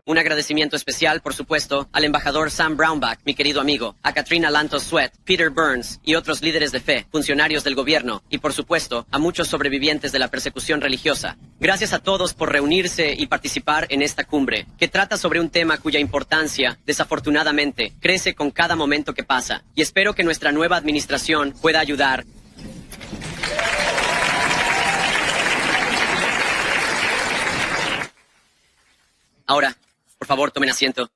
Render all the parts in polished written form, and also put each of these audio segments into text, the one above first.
Un agradecimiento especial, por supuesto, al embajador Sam Brownback, mi querido amigo, a Katrina Lantos Sweat, Peter Burns y otros líderes de fe, funcionarios del gobierno y, por supuesto, a muchos sobrevivientes de la persecución religiosa. Gracias a todos por reunirse y participar en esta cumbre, que trata sobre un tema cuya importancia, desafortunadamente, crece con cada momento que pasa. Y espero que nuestra nueva administración pueda ayudar. Ahora, por favor, tomen asiento.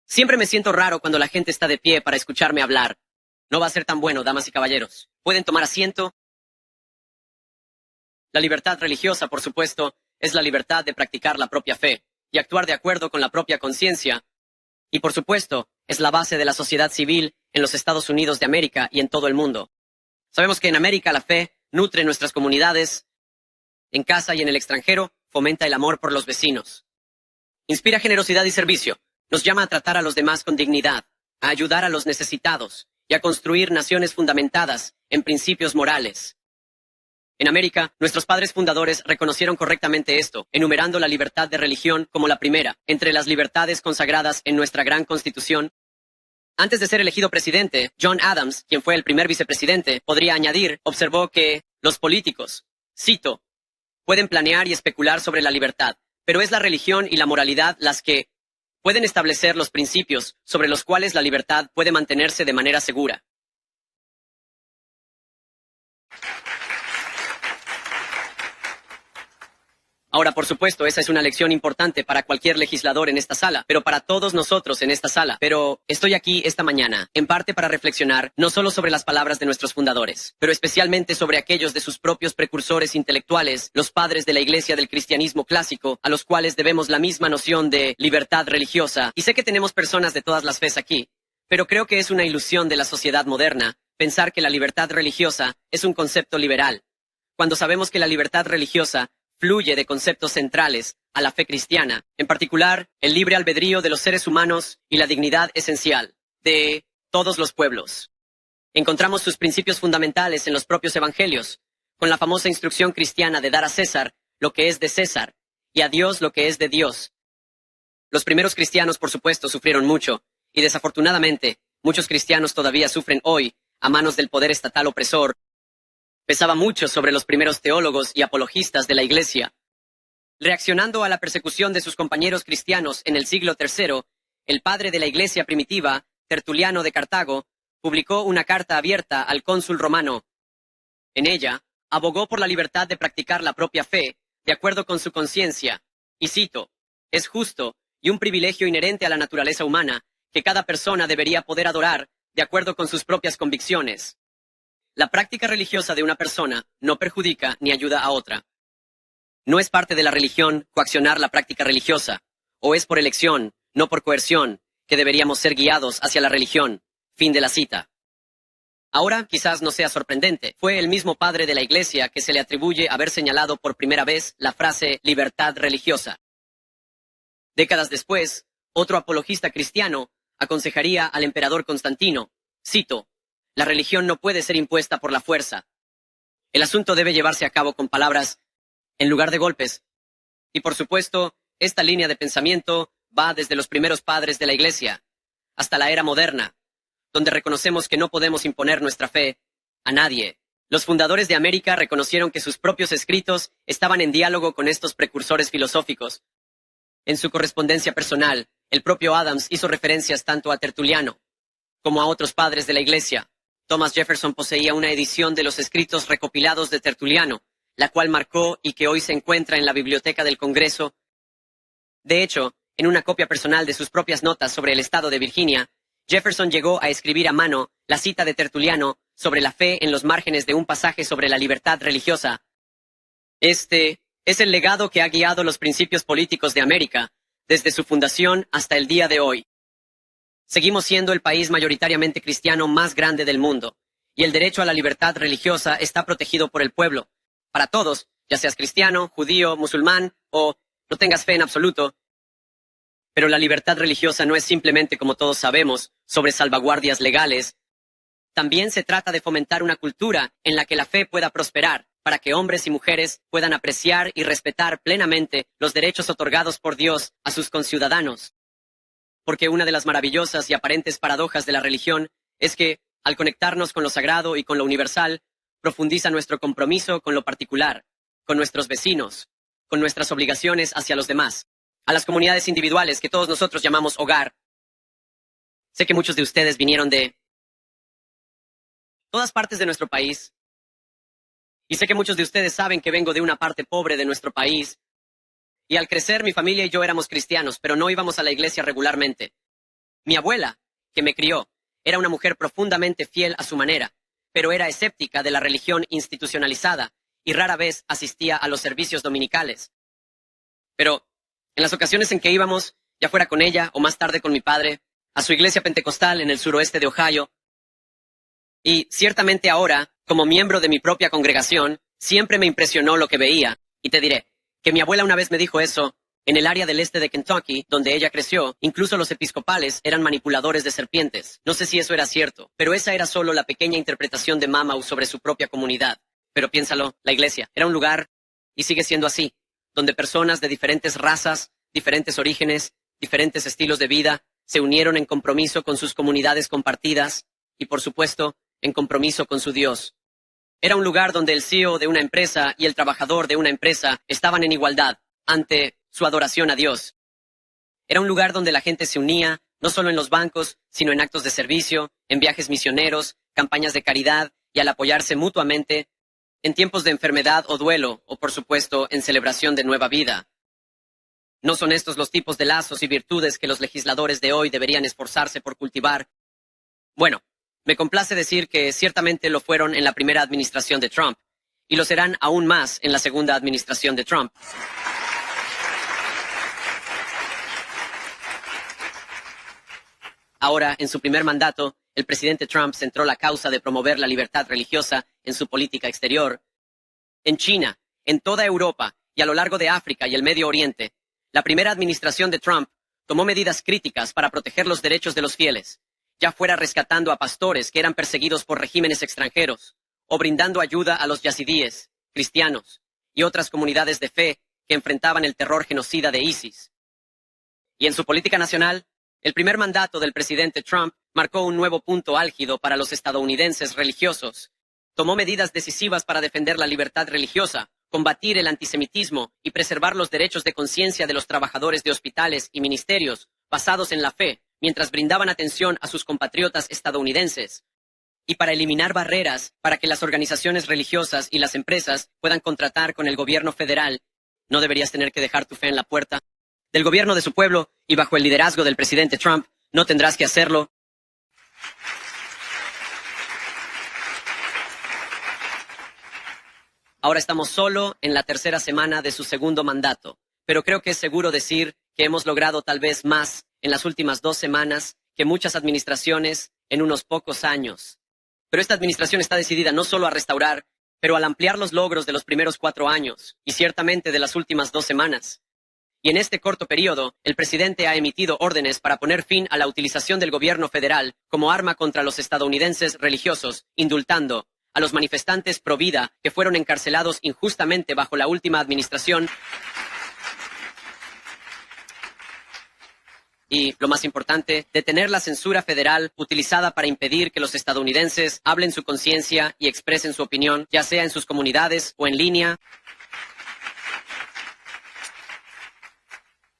Siempre me siento raro cuando la gente está de pie para escucharme hablar. No va a ser tan bueno, damas y caballeros. ¿Pueden tomar asiento? La libertad religiosa, por supuesto, es la libertad de practicar la propia fe y actuar de acuerdo con la propia conciencia. Y, por supuesto, es la base de la sociedad civil en los Estados Unidos de América y en todo el mundo. Sabemos que en América la fe nutre nuestras comunidades, en casa y en el extranjero, fomenta el amor por los vecinos. Inspira generosidad y servicio. Nos llama a tratar a los demás con dignidad, a ayudar a los necesitados y a construir naciones fundamentadas en principios morales. En América, nuestros padres fundadores reconocieron correctamente esto, enumerando la libertad de religión como la primera, entre las libertades consagradas en nuestra gran Constitución. Antes de ser elegido presidente, John Adams, quien fue el primer vicepresidente, podría añadir, observó que los políticos, cito, pueden planear y especular sobre la libertad, pero es la religión y la moralidad las que pueden establecer los principios sobre los cuales la libertad puede mantenerse de manera segura. Ahora, por supuesto, esa es una lección importante para cualquier legislador en esta sala, pero para todos nosotros en esta sala. Pero estoy aquí esta mañana, en parte para reflexionar no solo sobre las palabras de nuestros fundadores, pero especialmente sobre aquellos de sus propios precursores intelectuales, los padres de la Iglesia del cristianismo clásico, a los cuales debemos la misma noción de libertad religiosa. Y sé que tenemos personas de todas las fes aquí, pero creo que es una ilusión de la sociedad moderna pensar que la libertad religiosa es un concepto liberal, cuando sabemos que la libertad religiosa fluye de conceptos centrales a la fe cristiana, en particular el libre albedrío de los seres humanos y la dignidad esencial de todos los pueblos. Encontramos sus principios fundamentales en los propios evangelios, con la famosa instrucción cristiana de dar a César lo que es de César y a Dios lo que es de Dios. Los primeros cristianos, por supuesto, sufrieron mucho, y desafortunadamente, muchos cristianos todavía sufren hoy a manos del poder estatal opresor. Pesaba mucho sobre los primeros teólogos y apologistas de la Iglesia. Reaccionando a la persecución de sus compañeros cristianos en el siglo III, el padre de la Iglesia primitiva, Tertuliano de Cartago, publicó una carta abierta al cónsul romano. En ella, abogó por la libertad de practicar la propia fe, de acuerdo con su conciencia, y cito, es justo y un privilegio inherente a la naturaleza humana que cada persona debería poder adorar de acuerdo con sus propias convicciones. La práctica religiosa de una persona no perjudica ni ayuda a otra. No es parte de la religión coaccionar la práctica religiosa, o es por elección, no por coerción, que deberíamos ser guiados hacia la religión. Fin de la cita. Ahora, quizás no sea sorprendente, fue el mismo padre de la Iglesia que se le atribuye haber señalado por primera vez la frase libertad religiosa. Décadas después, otro apologista cristiano aconsejaría al emperador Constantino, cito, la religión no puede ser impuesta por la fuerza. El asunto debe llevarse a cabo con palabras en lugar de golpes. Y por supuesto, esta línea de pensamiento va desde los primeros padres de la Iglesia hasta la era moderna, donde reconocemos que no podemos imponer nuestra fe a nadie. Los fundadores de América reconocieron que sus propios escritos estaban en diálogo con estos precursores filosóficos. En su correspondencia personal, el propio Adams hizo referencias tanto a Tertuliano como a otros padres de la Iglesia. Thomas Jefferson poseía una edición de los escritos recopilados de Tertuliano, la cual marcó y que hoy se encuentra en la Biblioteca del Congreso. De hecho, en una copia personal de sus propias notas sobre el estado de Virginia, Jefferson llegó a escribir a mano la cita de Tertuliano sobre la fe en los márgenes de un pasaje sobre la libertad religiosa. Este es el legado que ha guiado los principios políticos de América, desde su fundación hasta el día de hoy. Seguimos siendo el país mayoritariamente cristiano más grande del mundo, y el derecho a la libertad religiosa está protegido por el pueblo. Para todos, ya seas cristiano, judío, musulmán o no tengas fe en absoluto. Pero la libertad religiosa no es simplemente, como todos sabemos, sobre salvaguardias legales. También se trata de fomentar una cultura en la que la fe pueda prosperar. para que hombres y mujeres puedan apreciar y respetar plenamente los derechos otorgados por Dios a sus conciudadanos. Porque una de las maravillosas y aparentes paradojas de la religión es que, al conectarnos con lo sagrado y con lo universal, profundiza nuestro compromiso con lo particular, con nuestros vecinos, con nuestras obligaciones hacia los demás, a las comunidades individuales que todos nosotros llamamos hogar. Sé que muchos de ustedes vinieron de todas partes de nuestro país, y sé que muchos de ustedes saben que vengo de una parte pobre de nuestro país, y al crecer mi familia y yo éramos cristianos, pero no íbamos a la iglesia regularmente. Mi abuela, que me crió, era una mujer profundamente fiel a su manera, pero era escéptica de la religión institucionalizada y rara vez asistía a los servicios dominicales. Pero en las ocasiones en que íbamos, ya fuera con ella o más tarde con mi padre, a su iglesia pentecostal en el suroeste de Ohio, y ciertamente ahora, como miembro de mi propia congregación, siempre me impresionó lo que veía, y te diré que mi abuela una vez me dijo eso. En el área del este de Kentucky, donde ella creció, incluso los episcopales eran manipuladores de serpientes. No sé si eso era cierto, pero esa era solo la pequeña interpretación de Mamau sobre su propia comunidad. Pero piénsalo, la iglesia era un lugar, y sigue siendo así, donde personas de diferentes razas, diferentes orígenes, diferentes estilos de vida, se unieron en compromiso con sus comunidades compartidas, y por supuesto, en compromiso con su Dios. Era un lugar donde el CEO de una empresa y el trabajador de una empresa estaban en igualdad ante su adoración a Dios. Era un lugar donde la gente se unía, no solo en los bancos, sino en actos de servicio, en viajes misioneros, campañas de caridad y al apoyarse mutuamente, en tiempos de enfermedad o duelo, o por supuesto, en celebración de nueva vida. ¿No son estos los tipos de lazos y virtudes que los legisladores de hoy deberían esforzarse por cultivar? Bueno, me complace decir que ciertamente lo fueron en la primera administración de Trump, y lo serán aún más en la segunda administración de Trump. Ahora, en su primer mandato, el presidente Trump centró la causa de promover la libertad religiosa en su política exterior. En China, en toda Europa y a lo largo de África y el Medio Oriente, la primera administración de Trump tomó medidas críticas para proteger los derechos de los fieles, ya fuera rescatando a pastores que eran perseguidos por regímenes extranjeros, o brindando ayuda a los yazidíes, cristianos y otras comunidades de fe que enfrentaban el terror genocida de ISIS. Y en su política nacional, el primer mandato del presidente Trump marcó un nuevo punto álgido para los estadounidenses religiosos. Tomó medidas decisivas para defender la libertad religiosa, combatir el antisemitismo y preservar los derechos de conciencia de los trabajadores de hospitales y ministerios basados en la fe, mientras brindaban atención a sus compatriotas estadounidenses, y para eliminar barreras para que las organizaciones religiosas y las empresas puedan contratar con el gobierno federal. No deberías tener que dejar tu fe en la puerta del gobierno de su pueblo, y bajo el liderazgo del presidente Trump, no tendrás que hacerlo. Ahora estamos solo en la tercera semana de su segundo mandato, pero creo que es seguro decir que hemos logrado tal vez más en las últimas 2 semanas que muchas administraciones en unos pocos años. Pero esta administración está decidida no solo a restaurar, pero al ampliar los logros de los primeros 4 años, y ciertamente de las últimas 2 semanas. Y en este corto periodo, el presidente ha emitido órdenes para poner fin a la utilización del gobierno federal como arma contra los estadounidenses religiosos, indultando a los manifestantes pro vida que fueron encarcelados injustamente bajo la última administración. Y, lo más importante, detener la censura federal utilizada para impedir que los estadounidenses hablen su conciencia y expresen su opinión, ya sea en sus comunidades o en línea.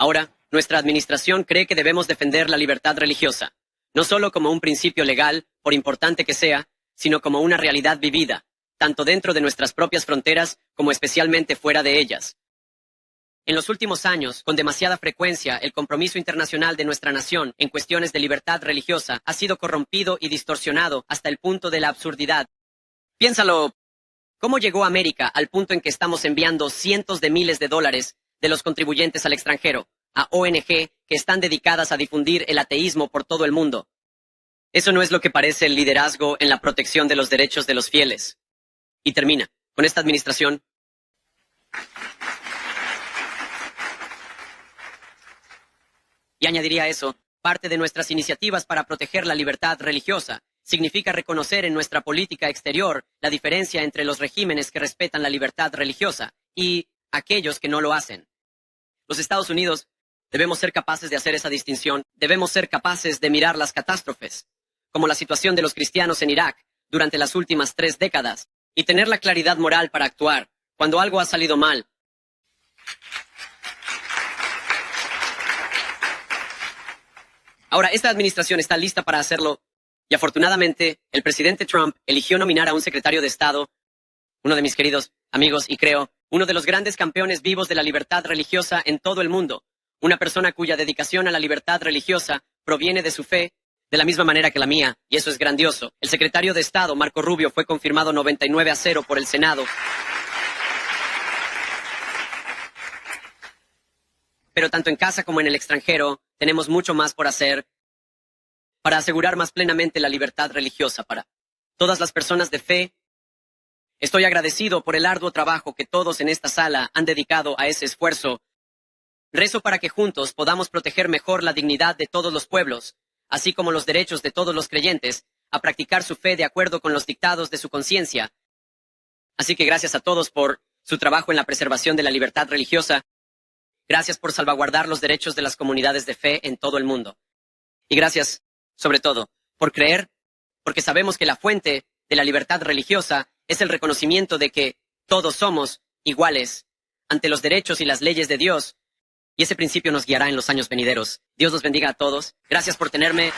Ahora, nuestra administración cree que debemos defender la libertad religiosa, no solo como un principio legal, por importante que sea, sino como una realidad vivida, tanto dentro de nuestras propias fronteras como especialmente fuera de ellas. En los últimos años, con demasiada frecuencia, el compromiso internacional de nuestra nación en cuestiones de libertad religiosa ha sido corrompido y distorsionado hasta el punto de la absurdidad. Piénsalo, ¿cómo llegó América al punto en que estamos enviando cientos de miles de dólares de los contribuyentes al extranjero, a ONG que están dedicadas a difundir el ateísmo por todo el mundo? Eso no es lo que parece el liderazgo en la protección de los derechos de los fieles. Y termina, con esta administración. Y añadiría eso, parte de nuestras iniciativas para proteger la libertad religiosa significa reconocer en nuestra política exterior la diferencia entre los regímenes que respetan la libertad religiosa y aquellos que no lo hacen. Los Estados Unidos debemos ser capaces de hacer esa distinción. Debemos ser capaces de mirar las catástrofes, como la situación de los cristianos en Irak durante las últimas 3 décadas, y tener la claridad moral para actuar cuando algo ha salido mal. Ahora, esta administración está lista para hacerlo, y afortunadamente, el presidente Trump eligió nominar a un secretario de Estado, uno de mis queridos amigos y creo, uno de los grandes campeones vivos de la libertad religiosa en todo el mundo, una persona cuya dedicación a la libertad religiosa proviene de su fe, de la misma manera que la mía, y eso es grandioso. El secretario de Estado, Marco Rubio, fue confirmado 99-0 por el Senado. Pero tanto en casa como en el extranjero, tenemos mucho más por hacer para asegurar más plenamente la libertad religiosa para todas las personas de fe. Estoy agradecido por el arduo trabajo que todos en esta sala han dedicado a ese esfuerzo. Rezo para que juntos podamos proteger mejor la dignidad de todos los pueblos, así como los derechos de todos los creyentes a practicar su fe de acuerdo con los dictados de su conciencia. Así que gracias a todos por su trabajo en la preservación de la libertad religiosa. Gracias por salvaguardar los derechos de las comunidades de fe en todo el mundo. Y gracias, sobre todo, por creer, porque sabemos que la fuente de la libertad religiosa es el reconocimiento de que todos somos iguales ante los derechos y las leyes de Dios. Y ese principio nos guiará en los años venideros. Dios los bendiga a todos. Gracias por tenerme.